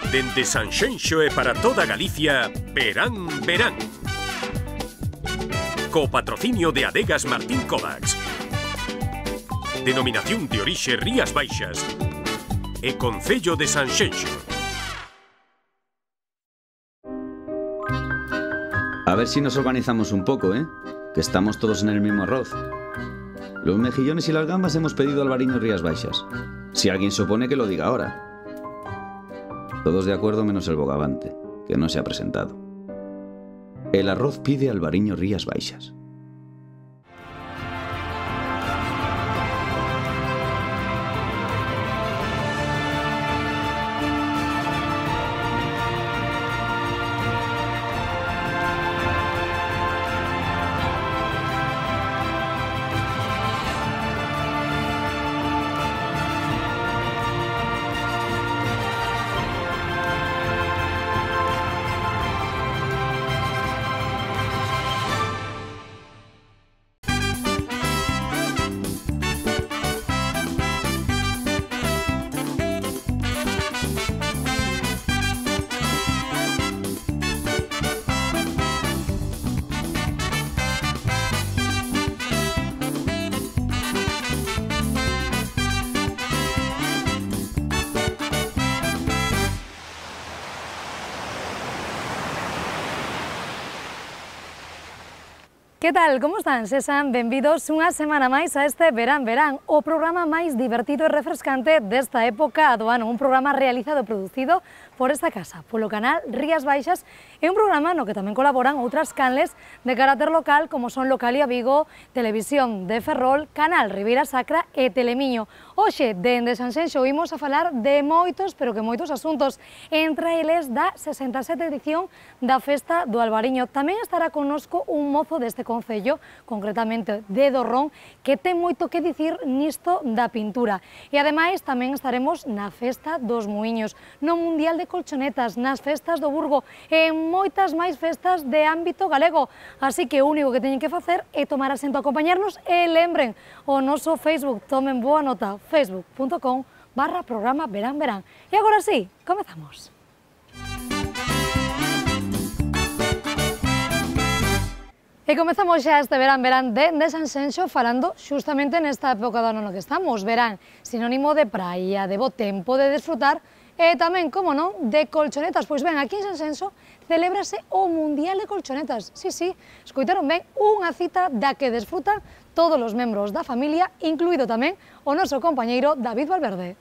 Dende Sanxenxo e para toda Galicia, Verán, Verán. Co patrocinio de Adegas Martín Kovacs. Denominación de orixe Rías Baixas. E Concello de Sanxenxo. A ver si nos organizamos un poco, ¿eh? Que estamos todos en el mismo arroz. Los mejillones y las gambas hemos pedido Albariño Rías Baixas. Si alguien se opone, que lo diga ahora. Todos de acuerdo menos el bogavante, que no se ha presentado. El arroz pide Albariño Rías Baixas. Que tal? Como están? Sexan benvidos unha semana máis a este Verán Verán, o programa máis divertido e refrescante desta época do ano, un programa realizado e producido por esta casa, polo canal Rías Baixas, e un programa no que tamén colaboran outras canles de carácter local como son Localia Vigo, Televisión de Ferrol, Canal Ribeira Sacra e Telemiño. Hoxe, dende Sanxenxo, imos a falar de moitos, pero que moitos asuntos, entre eles da 67 edición da Festa do Albariño. Tamén estará connosco un mozo deste concello, concretamente de Dorrón, que ten moito que dicir nisto da pintura. E ademais tamén estaremos na Festa dos Muiños, no Mundial de Colchonetas, nas festas do Burgo e en moitas máis festas de ámbito galego. Así que o único que teñen que facer é tomar asento a acompañarnos e lembren o noso Facebook, tomen boa nota, facebook.com/programa Verán Verán. E agora sí, comezamos. E comezamos xa este Verán Verán de Sanxenxo falando xustamente nesta época do ano no que estamos. Verán, sinónimo de praia, de bo tempo, de desfrutar e tamén, como non, de colchonetas. Pois ben, aquí en Sanxenxo celébrase o Mundial de Colchonetas. Sí, escoitaron ben, unha cita da que desfrutan todos os membros da familia, incluído tamén o noso compañeiro David Valverde.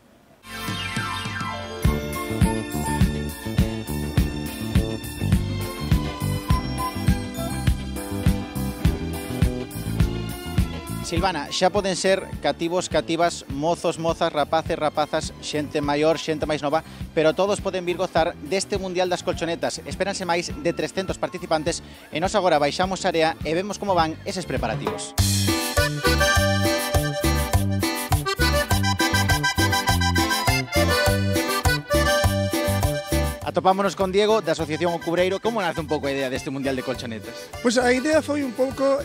Silvana, xa poden ser cativos, cativas, mozos, mozas, rapaces, rapazas, xente maior, xente máis nova, pero todos poden vir gozar deste Mundial das Colchonetas. Espéranse máis de 300 participantes e nós agora baixamos a área e vemos como van eses preparativos. Atopámonos con Diego, da Asociación O Cubreiro. Como nace un pouco a idea deste Mundial de Colchonetas? Pois a idea foi un pouco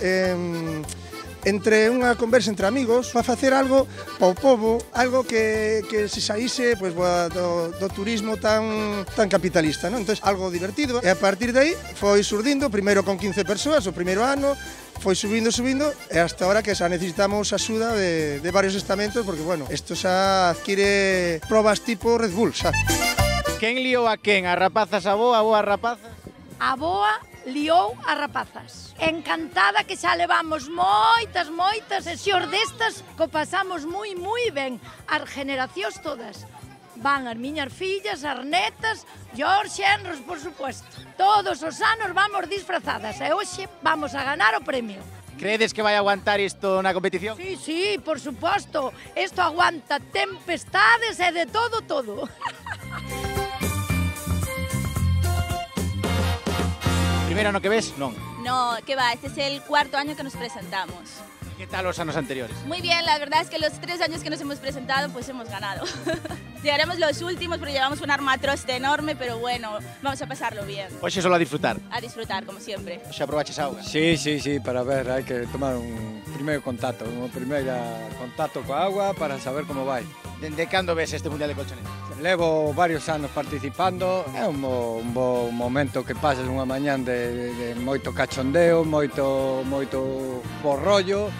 entre unha conversa entre amigos para facer algo para o pobo, algo que se saíse pois, do turismo tan capitalista, non? Entón, algo divertido, e a partir de aí foi surdindo, primeiro con 15 persoas, o primeiro ano, foi subindo, e hasta ahora que xa necesitamos axuda de varios estamentos, porque, bueno, isto xa adquire probas tipo Red Bull, xa. Quen liou a quen? A rapazas a boa a rapazas? A boa liou a rapazas. Encantada que xa levamos moitas sesións destas que pasamos moi ben. As generacións todas. Van as miñas fillas, as netas, e os xenros, por supuesto. Todos os anos vamos disfrazadas e hoxe vamos a ganar o premio. Credes que vai aguantar isto na competición? Sí, por suposto. Isto aguanta tempestades e de todo. Primeiro ano que ves? Non. No, que va, este es el cuarto año que nos presentamos. ¿Qué tal los años anteriores? Muy bien, la verdad es que los 3 años que nos hemos presentado, pues hemos ganado. Llegaremos los últimos porque llevamos un armatroste enorme, pero bueno, vamos a pasarlo bien. Hoxe solo a disfrutar. A disfrutar, como siempre. Xa probaches auga? Sí, para ver, hai que tomar un primeiro contacto, coa agua para saber como vai. Dende cando ves este Mundial de Colchoneta? Levo varios anos participando, é un bo momento que pasas unha mañán de moito cachondeo, moito bo rollo.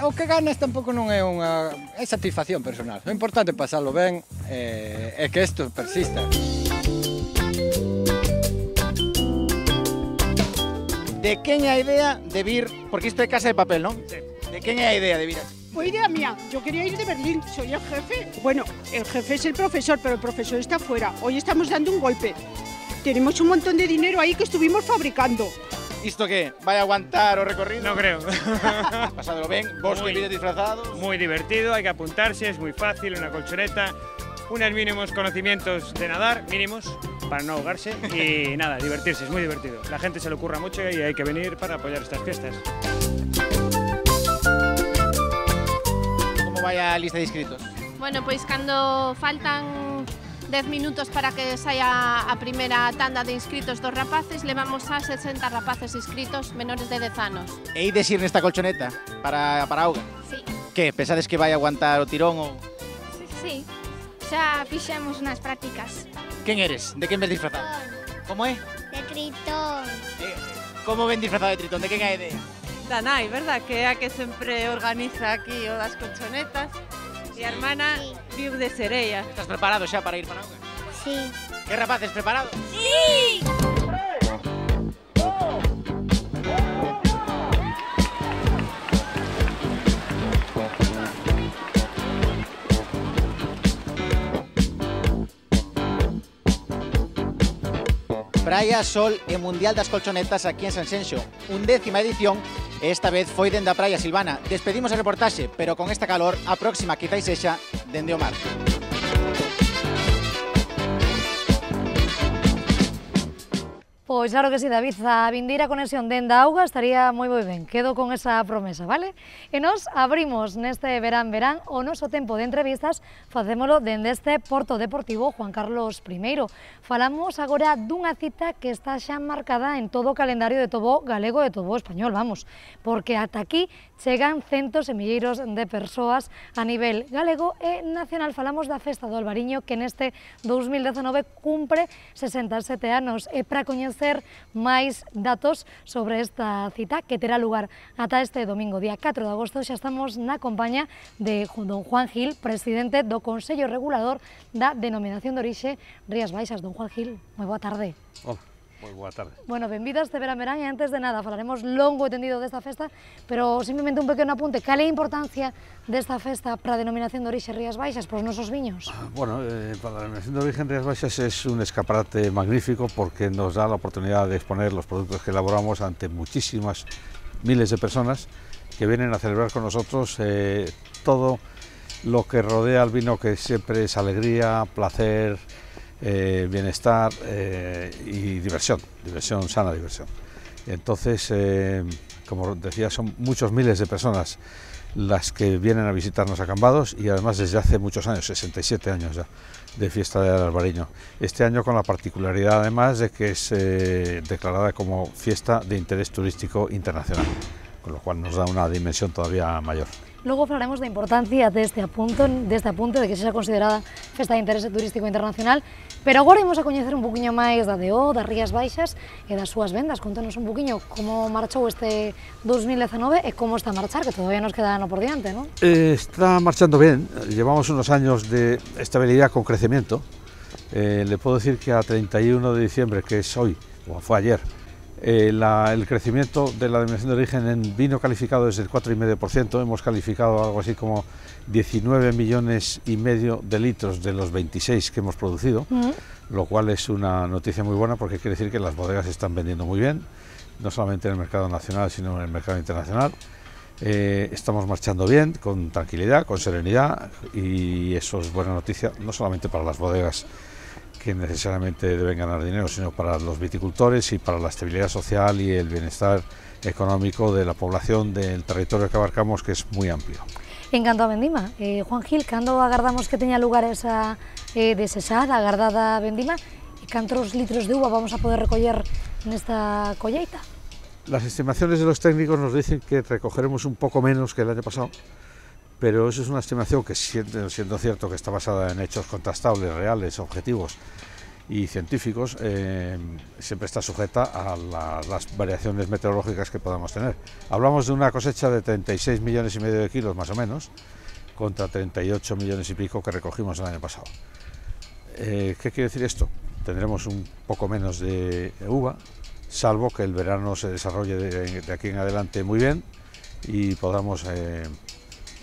O que ganas tampouco non é satisfacción personal. O importante é pasarlo ben e que isto persista. De quen é a idea de vir, porque isto é Casa de Papel, non? Sí. De quen é a idea de vir aquí? Fue idea mía, yo quería ir de Berlín, soy el jefe. Bueno, el jefe es el profesor, pero el profesor está fuera. Hoy estamos dando un golpe. Tenemos un montón de dinero ahí que estuvimos fabricando. Isto que? Vai aguantar o recorrido? No creo. Pasadlo ben, vos que vides disfrazados. Muy divertido, hay que apuntarse, es muy fácil, una colchoneta, unos mínimos conocimientos de nadar, mínimos, para no ahogarse y nada, divertirse, es muy divertido. La gente se le ocurra mucho y hay que venir para apoyar estas fiestas. Como vai a lista de inscritos? Bueno, pois cando faltan 10 minutos para que saia a primeira tanda de inscritos dos rapaces, levamos a 60 rapaces inscritos menores de 10 anos. E ides ir nesta colchoneta para auga? Sí. Que, pensades que vai aguantar o tirón ou...? Sí, xa fixemos nas prácticas. Quen eres? De quen ves disfrazado? Como é? De Tritón. Como ven disfrazado de Tritón? De quen é a idea? Da nai, verdad? Que é a que sempre organiza aquí o das colchonetas. E a hermana vive de sereia. Estás preparado xa para ir para auga? Sí. Que rapaces, preparado? Sí! Praia, Sol e Mundial das Colchonetas aquí en Sanxenxo. 11ª edición e esta vez foi dende a Praia Silvana. Despedimos a reportaxe, pero con esta calor, a próxima quizás sexa dende o mar. Pois claro que si, David, a vindeira conexión dende a auga estaría moi ben. Quedo con esa promesa, vale? E nos abrimos neste verán o noso tempo de entrevistas, facémolo dende este Porto Deportivo Juan Carlos I. Falamos agora dunha cita que está xa marcada en todo o calendario de todo galego e todo o español, vamos, porque ata aquí chegan centos e milleiros de persoas a nivel galego e nacional. Falamos da Festa do Albariño que neste 2019 cumpre 67 anos e para coñecer máis datos sobre esta cita que terá lugar ata este domingo, día 4 de agosto, xa estamos na compañía de don Juan Gil, presidente do Consello Regulador da Denominación de Orixe Rías Baixas. Don Juan Gil, moi boa tarde. Hola, moi boa tarde. Bueno, benvidas este verán e antes de nada falaremos longo e tendido desta festa, pero simplemente un pequeno apunte, cal é a importancia desta festa para a Denominación de Orixe Rías Baixas, para os nosos viños? Bueno, para la Denominación de Origen Rías Baixas es un escaparate magnífico porque nos da la oportunidad de exponer los productos que elaboramos ante muchísimas miles de personas que vienen a celebrar con nosotros todo lo que rodea al vino, que siempre es alegría, placer, bienestar y diversión, sana diversión. Entonces, como decía, son muchos miles de personas las que vienen a visitarnos a Cambados y además desde hace muchos años, 67 años ya, de fiesta del Albariño. Este año con la particularidad además de que es declarada como fiesta de interés turístico internacional, con lo cual nos da una dimensión todavía mayor. Logo falaremos da importancia deste apunte de que sexa considerada festa de interese turístico internacional, pero agora imos a coñecer un poquinho máis da DO, das Rías Baixas e das súas vendas. Contanos un poquinho como marchou este 2019 e como está a marchar, que todavía nos queda ano por diante, ¿no? Está marchando bien, llevamos unos años de estabilidad con crecimiento. Le puedo decir que a 31 de diciembre, que es hoy, o fue ayer, el crecimiento de la denominación de origen en vino calificado es del 4,5%, hemos calificado algo así como 19,5 millones de litros de los 26 que hemos producido, lo cual es una noticia muy buena porque quiere decir que las bodegas están vendiendo muy bien, no solamente en el mercado nacional sino en el mercado internacional. Estamos marchando bien, con tranquilidad, con serenidad, y eso es buena noticia no solamente para las bodegas que necesariamente deben ganar dinero, sino para los viticultores y para la estabilidad social y el bienestar económico de la población del territorio que abarcamos, que es muy amplio. En canto a vendima, Juan Gil, cando agardamos que teña lugar esa desexada, agardada vendima, e cantos litros de uva vamos a poder recoller nesta colleita? Las estimaciones de los técnicos nos dicen que recogeremos un poco menos que el año pasado, pero eso es una estimación que, siendo cierto que está basada en hechos contrastables, reales, objetivos y científicos, siempre está sujeta a las variaciones meteorológicas que podamos tener. Hablamos de una cosecha de 36,5 millones de kilos más o menos, contra 38 millones y pico que recogimos el año pasado. ¿Qué quiere decir esto? Tendremos un poco menos de uva, salvo que el verano se desarrolle de aquí en adelante muy bien y podamos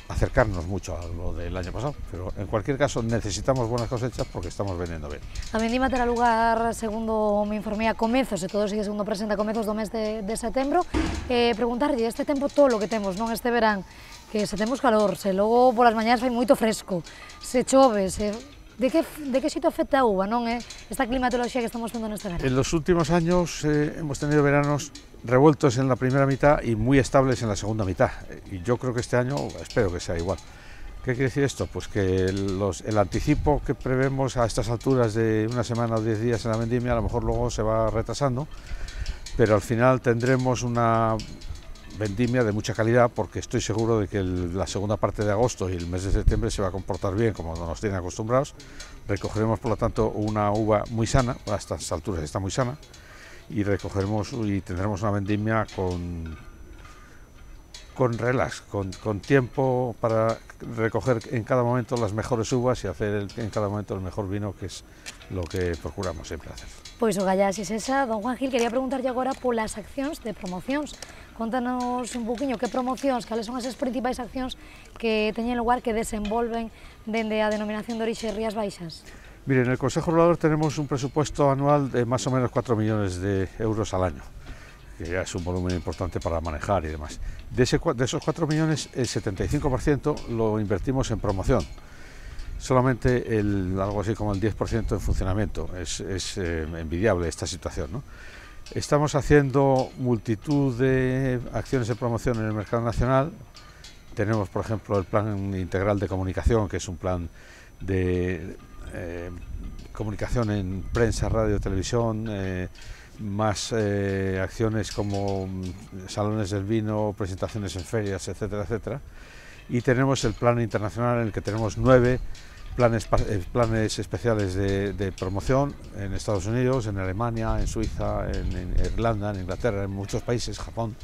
acercarnos mucho a lo del año pasado, pero en cualquier caso necesitamos buenas cosechas porque estamos vendiendo bien. A vendima terá lugar, segundo me informei, a comezos, e todo sigue segundo presente, a comezos do mes de setembro. Preguntarlle, este tempo todo o que temos, non este verán, que se temos calor, se logo polas mañás fai moito fresco, se chove, de que xito afecta a uva, non é esta climatoloxía que estamos tendo neste verano? En los últimos años hemos tenido veranos revueltos en la primera mitad y muy estables en la segunda mitad, y yo creo que este año espero que sea igual. ¿Qué quiere decir esto? Pues que el anticipo que prevemos a estas alturas de una semana o 10 días en la vendimia a lo mejor luego se va retrasando, pero al final tendremos una vendimia de mucha calidad, porque estoy seguro de que la segunda parte de agosto y el mes de septiembre se va a comportar bien, como nos tienen acostumbrados. Recogeremos, por lo tanto, una uva muy sana, a estas alturas está muy sana, y recogeremos y tendremos una vendimia con relax, con tiempo para recoger en cada momento las mejores uvas y hacer en cada momento el mejor vino, que es lo que procuramos siempre hacer. Pois o gallás é esa, don Juan Gil, quería preguntarlle agora polas accións de promocións. Contanos un poquinho que promocións, cales son as principais accións que teñen lugar, que desenvolven dende a denominación de orixe Rías Baixas. Mire, en el Consejo Regulador tenemos un presupuesto anual de más o menos 4 millones de euros al año, que ya es un volumen importante para manejar y demás. De esos 4 millones, el 75% lo invertimos en promoción. Solamente algo así como el 10% en funcionamiento. Es envidiable esta situación, ¿no? Estamos haciendo multitud de acciones de promoción en el mercado nacional. Tenemos, por ejemplo, el Plan Integral de Comunicación, que es un plan de comunicación en prensa, radio, televisión, más acciones como salones del vino, presentaciones en ferias, etcétera, etcétera. Y tenemos el plan internacional, en el que tenemos 9 planes especiales de promoción en Estados Unidos, en Alemania, en Suiza, en Irlanda, en Inglaterra, en muchos países, Japón.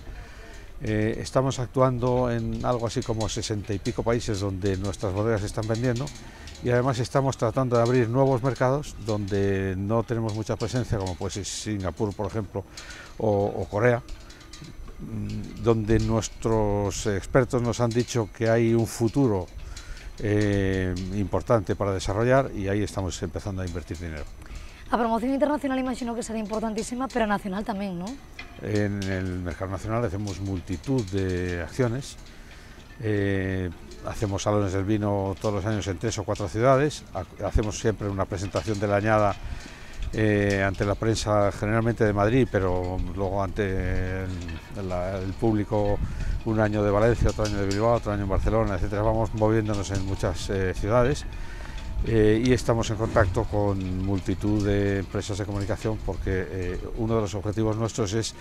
Estamos actuando en algo así como 60 y pico países donde nuestras bodegas están vendiendo, y además estamos tratando de abrir nuevos mercados donde no tenemos mucha presencia, como puede ser Singapur, por ejemplo, o Corea, donde nuestros expertos nos han dicho que hay un futuro importante para desarrollar, y ahí estamos empezando a invertir dinero. A promoción internacional imagino que será importantísima, pero nacional tamén, ¿no? En el mercado nacional hacemos multitud de acciones, hacemos salones del vino todos los años en 3 o 4 ciudades, hacemos siempre una presentación de la añada ante la prensa, generalmente de Madrid, pero luego ante el público, un año de Valencia, otro año de Bilbao, otro año en Barcelona, etcétera. Vamos moviéndonos en muchas ciudades y estamos en contacto con multitud de empresas de comunicación, porque uno de los objetivos nuestros es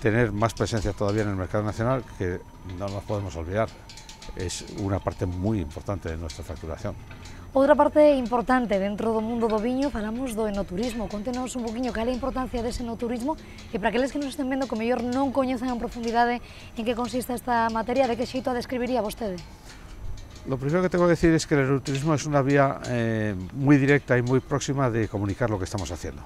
tener más presencia todavía en el mercado nacional, que no nos podemos olvidar, es una parte muy importante de nuestra facturación. Outra parte importante dentro do mundo do viño, falamos do enoturismo. Contenos un poquinho cal é a importancia dese enoturismo, e para aqueles que nos estén vendo que mellor non coñecen en profundidade en que consiste esta materia, de que xeito a describiría vostede? Lo primero que tengo que decir es que el enoturismo es una vía muy directa y muy próxima de comunicar lo que estamos haciendo.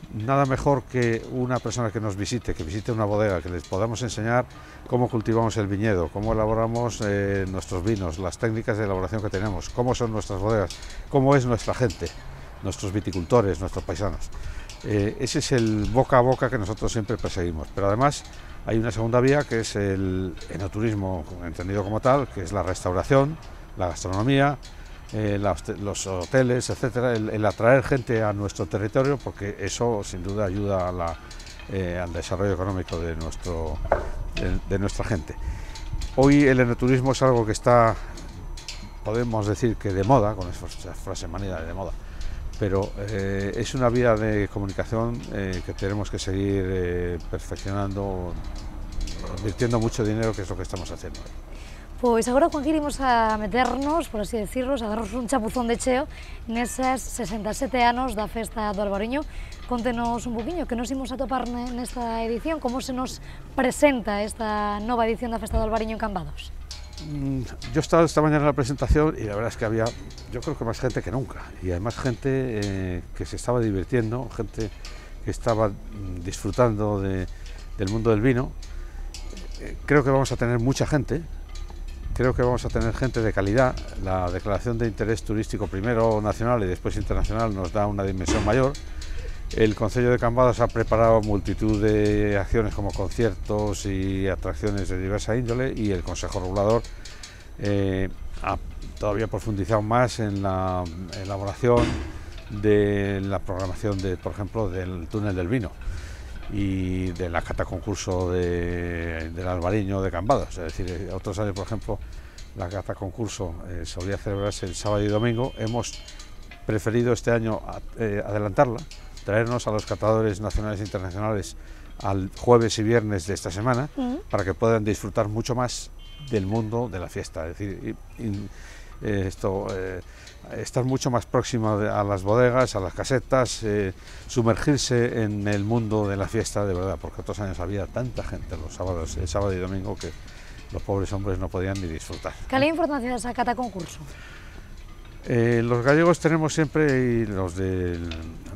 Nada mejor que una persona que nos visite, que visite una bodega, que les podamos enseñar cómo cultivamos el viñedo, cómo elaboramos nuestros vinos, las técnicas de elaboración que tenemos, cómo son nuestras bodegas, cómo es nuestra gente, nuestros viticultores, nuestros paisanos. Ese es el boca a boca que nosotros siempre perseguimos, pero además hay una segunda vía, que es el enoturismo entendido como tal, que es la restauración, la gastronomía, los hoteles, etcétera, el atraer gente a nuestro territorio, porque eso sin duda ayuda al desarrollo económico de nuestra gente. Hoy el enoturismo es algo que está podemos decir que de moda, con esa frase manera de moda, pero es una vía de comunicación que tenemos que seguir perfeccionando, invirtiendo mucho dinero, que es lo que estamos haciendo. Pois agora, Juan Gil, imos a meternos, por así decirlo, a darnos un chapuzón de cheo nesas 67 anos da Festa do Albariño. Contenos un poquinho que nos imos a topar nesta edición, como se nos presenta esta nova edición da Festa do Albariño en Cambados. Yo he estado esta mañana en la presentación y la verdad es que había, yo creo que más gente que nunca, y además gente que se estaba divirtiendo, gente que estaba disfrutando del mundo del vino. Creo que vamos a tener mucha gente. Creo que vamos a tener gente de calidad. La declaración de interés turístico primero nacional y después internacional nos da una dimensión mayor. El Concello de Cambados ha preparado multitud de acciones como conciertos y atracciones de diversa índole, y el Consejo Regulador ha todavía profundizado más en la elaboración de la programación, por ejemplo, del túnel del vino y de la cata concurso del Albariño de Cambados. Es decir, otros años, por ejemplo, la cata concurso solía celebrarse el sábado y domingo. Hemos preferido este año adelantarla, traernos a los catadores nacionales e internacionales al jueves y viernes de esta semana, para que puedan disfrutar mucho más del mundo de la fiesta. Es decir, estar mucho más próximo a las bodegas, a las casetas, sumergirse en el mundo de la fiesta de verdad, porque otros años había tanta gente los sábados, el sábado y domingo, que los pobres hombres no podían ni disfrutar. ¿Cal é a importancia desa cata concurso? Los gallegos tenemos siempre, y los de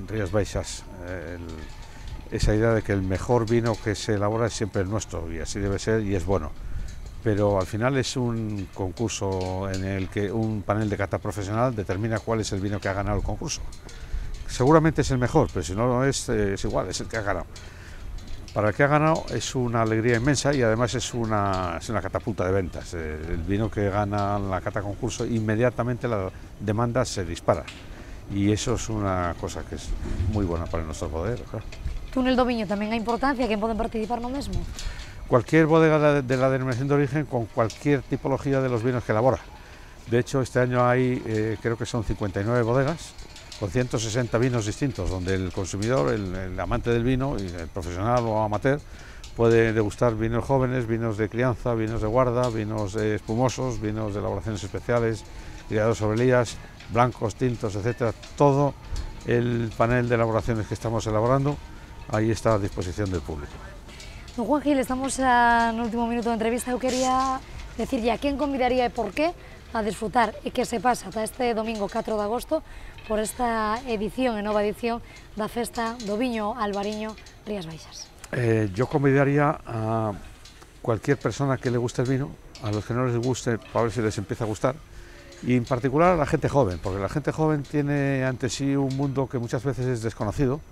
Rías Baixas, esa idea de que el mejor vino que se elabora es siempre el nuestro, y así debe ser, y es bueno. Pero al final es un concurso en el que un panel de cata profesional determina cuál es el vino que ha ganado el concurso. Seguramente es el mejor, pero si no lo es igual, es el que ha ganado. Para el que ha ganado es una alegría inmensa, y además es una catapulta de ventas. El vino que gana la cata concurso, inmediatamente la demanda se dispara, y eso es una cosa que es muy buena para nuestros bodegueros. Claro. Túnel do Viño tamén hai importancia, quen poden participar no mesmo? Cualquier bodega de la denominación de origen, con cualquier tipología de los vinos que elabora. De hecho, este año hay, creo que son 59 bodegas, con 160 vinos distintos, donde el consumidor, el amante del vino, y el profesional o amateur, puede degustar vinos jóvenes, vinos de crianza, vinos de guarda, vinos espumosos, vinos de elaboraciones especiales, criados sobre lías, blancos, tintos, etcétera. Todo el panel de elaboraciones que estamos elaborando, ahí está a disposición del público. Don Juan Gil, estamos no último minuto de entrevista. Eu quería decirlle a quen convidaría e por qué a disfrutar e que se pasa ata este domingo 4 de agosto por esta edición, nova edición da Festa do Viño Albariño Rías Baixas. Yo convidaría a cualquier persona que le guste el vino, a los que no les guste, para ver si les empieza a gustar, y en particular a la gente joven, porque la gente joven tiene ante sí un mundo que muchas veces es desconocido.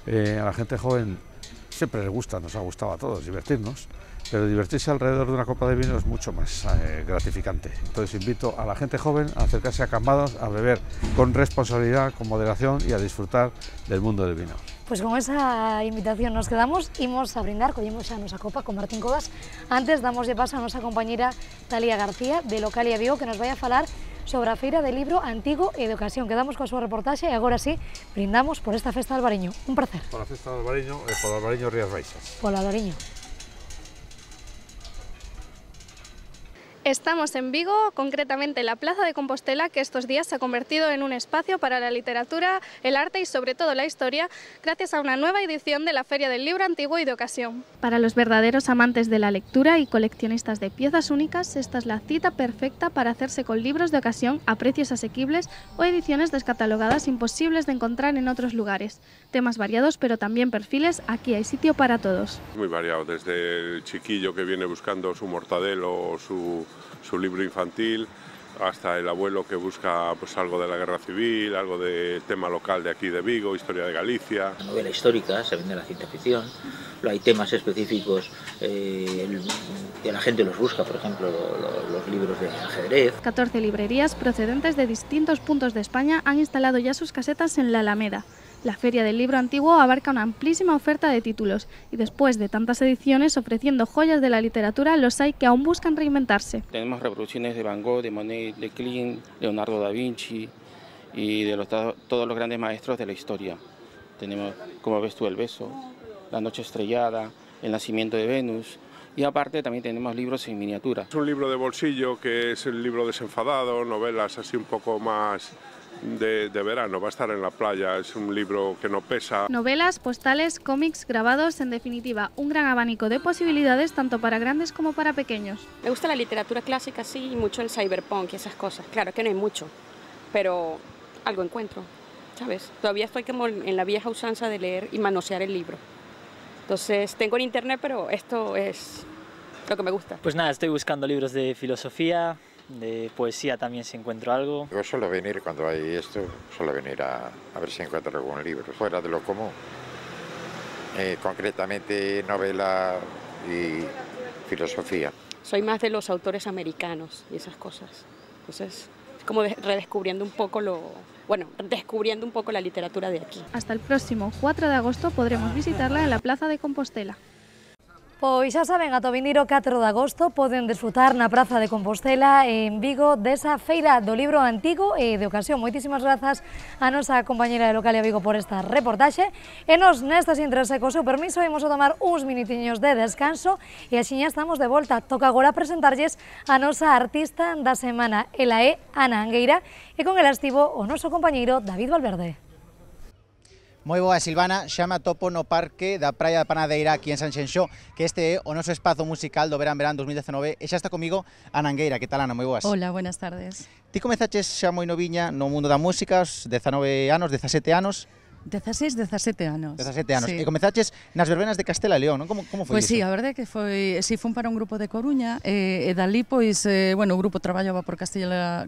A la gente joven siempre les gusta, nos ha gustado a todos divertirnos, pero divertirse alrededor de una copa de vino es mucho más gratificante. Entonces invito a la gente joven a acercarse a Cambados, a beber con responsabilidad, con moderación, y a disfrutar del mundo del vino. Pues con esa invitación nos quedamos, imos a brindar, collemos xa a nosa copa con Martín Covas. Antes damos de paso a nosa compañera Talía García, de Localia Vigo, que nos vai a falar sobre a Feira de Libro Antigo e de Ocasión. Quedamos coa súa reportaxe e agora sí, brindamos por esta Festa do Albariño. Un placer. Por a Festa do Albariño e por Albariño Rías Baixas. Por Albariño. Estamos en Vigo, concretamente en la Plaza de Compostela, que estos días se ha convertido en un espacio para la literatura, el arte y sobre todo la historia, gracias a una nueva edición de la Feria del Libro Antiguo y de Ocasión. Para los verdaderos amantes de la lectura y coleccionistas de piezas únicas, esta es la cita perfecta para hacerse con libros de ocasión a precios asequibles o ediciones descatalogadas imposibles de encontrar en otros lugares. Temas variados, pero también perfiles, aquí hay sitio para todos. Muy variado, desde el chiquillo que viene buscando su mortadelo o su libro infantil, hasta el abuelo que busca pues algo de la guerra civil, algo del tema local de aquí de Vigo, historia de Galicia. La novela histórica, se vende la ciencia ficción, ejemplo, hay temas específicos que la gente los busca, por ejemplo, los libros de ajedrez. 14 librerías procedentes de distintos puntos de España han instalado ya sus casetas en la Alameda. La Feria del Libro Antiguo abarca una amplísima oferta de títulos y después de tantas ediciones ofreciendo joyas de la literatura, los hay que aún buscan reinventarse. Tenemos reproducciones de Van Gogh, de Monet, de Klimt, Leonardo da Vinci y de todos los grandes maestros de la historia. Tenemos, como ves tú, El beso, La noche estrellada, El nacimiento de Venus. Y aparte también tenemos libros en miniatura. Es un libro de bolsillo que es el libro desenfadado, novelas así un poco más de verano, va a estar en la playa, es un libro que no pesa. Novelas, postales, cómics, grabados, en definitiva, un gran abanico de posibilidades tanto para grandes como para pequeños. Me gusta la literatura clásica, sí, y mucho el cyberpunk y esas cosas. Claro que no hay mucho, pero algo encuentro, ¿sabes? Todavía estoy como en la vieja usanza de leer y manosear el libro. Entonces, tengo en internet, pero esto es lo que me gusta. Pues nada, estoy buscando libros de filosofía, de poesía también si encuentro algo. Yo suelo venir cuando hay esto, suelo venir a ver si encuentro algún libro fuera de lo común. Concretamente novela y filosofía. Soy más de los autores americanos y esas cosas. Entonces, es como redescubriendo un poco descubriendo un poco la literatura de aquí. Hasta el próximo 4 de agosto podremos visitarla en la Plaza de Compostela. Pois xa saben, ata o vindeiro 4 de agosto poden desfrutar na Praza de Compostela en Vigo desa feira do libro antigo e de ocasión. Moitísimas grazas a nosa compañera de Localia Vigo por esta reportaxe e nos nestas interese co seu permiso imos a tomar uns minutiños de descanso e axiña estamos de volta. Toca agora presentarlles a nosa artista da semana. Ela é Ana Angueira e con ela estivo o noso compañeiro David Valverde. Moi boa, Silvana, xa me atopo no parque da Praia da Panadeira aquí en Sanxenxo, que este é o noso espazo musical do Verán 2019 e xa está comigo Ana Angueira. Que tal, Ana? Moi boas. Hola, buenas tardes. Ti comezaches xa moi noviña no mundo da música, aos 19 anos, 17 anos? 16, 17 anos. 17 anos. Sí. E comezaches nas verbenas de Castela León, non? Como foi Pois iso? sí, a verdade é que foi para un grupo de Coruña e dali, pois, bueno, o grupo traballaba por Castela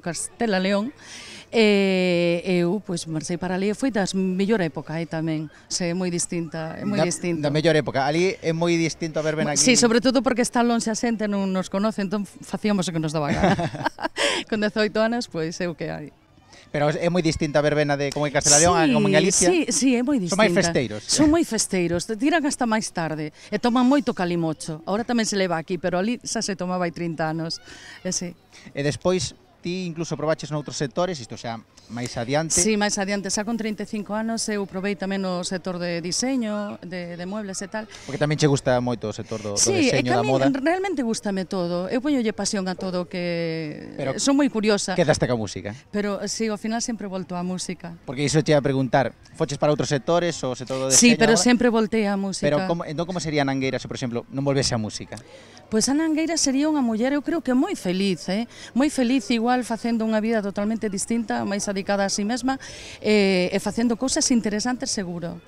León e eu, pois, marchei para ali e foi das mellor época aí tamén, é moi distinta, é moi distinto. Da mellor época, ali é moi distinto a verbena aquí. Sí, sobre todo porque está lonxe a xente, non nos conoce, entón facíamos o que nos daba gana. Con 18 anos, pois, é o que hai. Pero é moi distinta a verbena de como en Castela León, como en Galicia. Sí, é moi distinta. Son máis festeiros. Son moi festeiros, tiran hasta máis tarde e toman moito calimocho. Ahora tamén se leva aquí, pero ali xa se tomaba hai 30 anos. Sí. E despois ti incluso probaches noutros sectores, isto xa máis adiante. Sí, máis adiante, xa con 35 anos eu probei tamén no sector de diseño, de muebles e tal. Porque tamén che gusta moito o sector do diseño, da moda. Sí, realmente gústame todo. Eu poñolle pasión a todo, que son moi curiosa. Quedaste ca música. Pero sí, ao final sempre volto á música. Porque iso te ia a preguntar, foches para outros sectores, o sector do diseño? Sí, pero sempre voltei á música. Pero entón como sería Ana Angueira se, por exemplo, non volvese á música? Pois Ana Angueira sería unha muller, eu creo que moi feliz, moi feliz, igual facendo unha vida totalmente distinta, máis dedicada a si mesma e facendo cousas interesantes, seguro.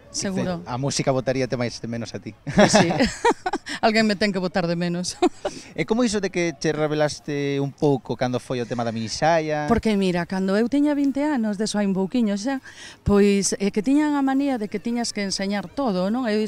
A música botaríate máis de menos a ti. Pois sí, alguén me ten que botar de menos. E como iso de que che revelaste un pouco cando foi o tema da minisaia? Porque mira, cando eu teña 20 anos, deso hai un pouquiño xa, pois que tiñan a manía de que tiñas que enseñar todo, non? Eu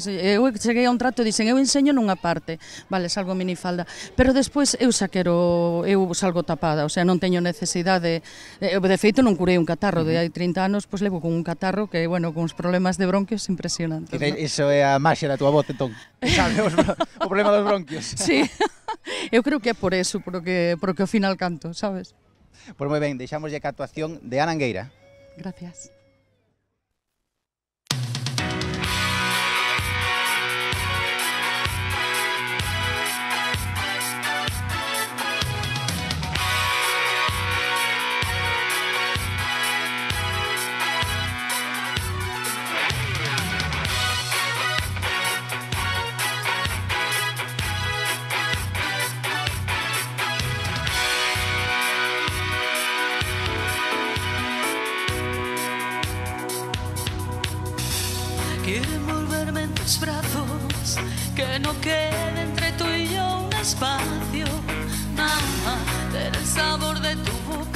cheguei a un trato e dixen, eu enseño nunha parte, vale, salgo minifalda, pero despois eu xa quero, eu salgo tapada, o sea, non teño necesidade, de feito non curei un catarro, de hai 30 anos, pois levo con un catarro que, bueno, con os problemas de bronquios impresionantes. Iso é a maxia da túa voz, entón, sabe, o problema dos bronquios. Sí, eu creo que é por eso, porque ao final canto, sabes? Pois moi ben, deixamos a actuación de Ana Angueira. Gracias. Quiero envolverme en tus brazos, que no quede entre tú y yo un espacio, nada, del sabor de tu boca